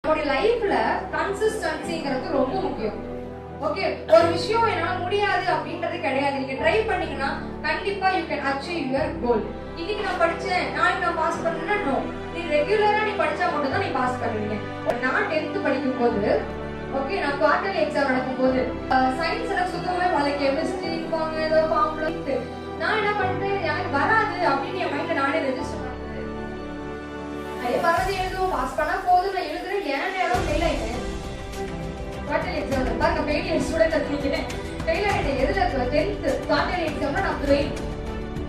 நம்மளுடைய லைஃப்ல கன்சிஸ்டன்சிங்கிறது ரொம்ப முக்கியம். ஓகே, ஒரு விஷயம் என்னால முடியாது அப்படின்றது கிடையாது. நீங்க ட்ரை பண்ணீங்கன்னா கண்டிப்பா you can achieve your goal. இன்னைக்கு நான் படிச்சேன், நாளைக்கு நான் பாஸ் பண்ணேன்னா நோ. நீ ரெகுலரா நீ படிச்சா மட்டும் தான் நீ பாஸ் பண்ணுவீங்க. நான் 10th படிக்கும் போது ஓகே, நான் குவார்டர்லி எக்ஸாம் நடக்கும் போது சயின்ஸ் எனக்கு சுத்தமே வரல. கெமிஸ்ட்ரி இருப்பாங்க, ஏதோ ஃபார்முலா. நான் என்ன பண்ணிட்டேன், எனக்கு வராது அப்படின்னு என் மைண்ட்ல நானே ரெஜிஸ்டர் பண்ணேன். வராது எழுதுவோம், பாஸ் பண்ணா போதும். நான் எழுதுறேன், ஏன் நேரம் ஃபெயில் ஆயிட்டேன். குவார்டர்லி எக்ஸாம்ல பாருங்க, ஃபெயிலியர் ஸ்டூடெண்ட் இருக்கேன். ஃபெயில் ஆயிட்டேன். எதுல 10th குவார்டர்லி எக்ஸாம்ல நான் ஃபெயில்.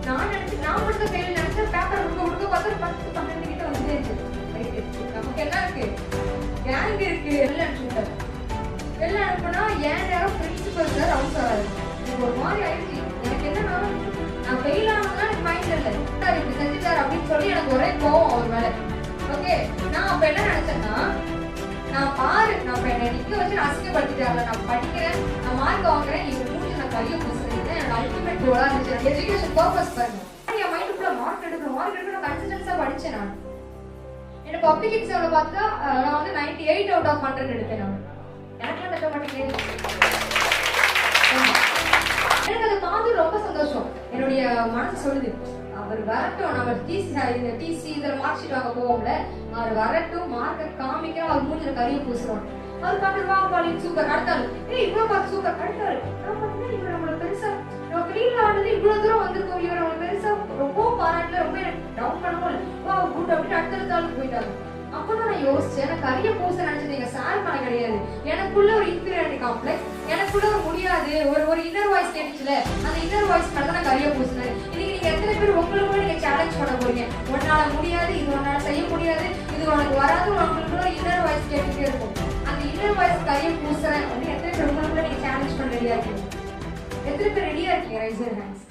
நான் நினைச்சு நான் மட்டும் ஃபெயில் நினைச்சேன். பேப்பர் உடுக்க பார்த்தா 10 12 கிட்ட வந்துட்டே இருக்கு. நமக்கு என்ன இருக்கு, கேங் இருக்கு. வெளில அனுப்புனா ஏன் நேரம் பிரின்சிபல் சார் அவுட் ஆகாது. எனக்கு ஒரு மாதிரி ஆயிடுச்சு. எனக்கு என்னன்னா, நான் ஃபெயில் ஆனதுனா எனக்கு மைண்ட்ல இல்லை, இப்படி செஞ்சுட்டாரு அப்படின்னு சொல்லி எனக்கு ஒரே கோவம் அவர் மேல. ஓகே, நான் அப்ப என்ன நினைச்சேன்னா, நான் பாரு, நான் இப்ப என்ன நிக்க வச்சு நான் அசிங்கப்படுத்திட்டாங்க. நான் படிக்கிறேன், நான் மார்க் வாங்குறேன், இவங்க மூஞ்சி நான் கையை பூசுறேன். என்னோட அல்டிமேட் கோலா இருந்துச்சு. எஜுகேஷன் பர்பஸ் பாருங்க. என் மைண்டுக்குள்ள மார்க் எடுக்கணும் கன்சிஸ்டன்ஸா படிச்சேன். நான் என்ன பப்ளிக் எக்ஸாம்ல பார்த்தா நான் வந்து 98 out of 100 எடுத்தேன். நான் எனக்குலாம் தட்ட மாட்டேங்குது. எனக்கு அதை பார்த்து ரொம்ப சந்தோஷம். என்னுடைய மனசு சொல்லுது, அவர் வரட்டும், நம்ம டிசி இதுல மார்க் ஷீட் வாங்க போவோம்ல, அவர் வரட்டும், மார்க்கை காமிக்கிறோம், அவர் மூஞ்சில கறியை பூசுறோம். அவர் காட்டுவா பாலிங் சூப்பர், அடுத்தாரு இவ்வளவு பார்த்து சூப்பர், அடுத்தாரு நான் பார்த்தீங்கன்னா இவர் நம்மள பெருசா நம்ம ஃபெயில் ஆனது இவ்வளவு தூரம் வந்திருக்கோம், இவர் நம்ம பெருசா ரொம்ப பாராட்டல, ரொம்ப டவுன் பண்ணவும் வா குட் அப்படின்னு அடுத்தடுத்த போயிட்டாங்க. அப்பதான் நான் யோசிச்சேன், எனக்கு கறியை பூச நினைச்சது எங்க சார் பண்ண கிடையாது. எனக்குள்ள ஒரு இன்ஃபீரியாரிட்டி காம்ப்ளெக்ஸ், எனக்குள்ள ஒரு முடியாது, ஒரு இன்னர் வாய்ஸ் கேட்டுச்சுல, அந்த இன்னர் வாய்ஸ் மேல தான் நான் கறியை பூசினேன். இன்னைக்கு நீங்க எத்தனை பேர் உங்களுக்குள்ள நீங்க சேலஞ்ச் பண்ண போறீங்க, உன்னால முடியாது, இது உன்னால செய்ய முடியாது, இது உனக்கு வராது, உங்களுக்குள்ள இன்னர் வாய்ஸ் கேட்டுட்டே இருக்கும். அந்த இன்னர் வாய்ஸ் கறியை பூசுறேன் அப்படின்னு எத்தனை பேர் உங்களுக்குள்ள நீங்க சேலஞ்ச் பண்ண ரெடியா இருக்கீங்க? எத்தனை பேர் ரெடியா இருக்கீங்க? Raise your hands.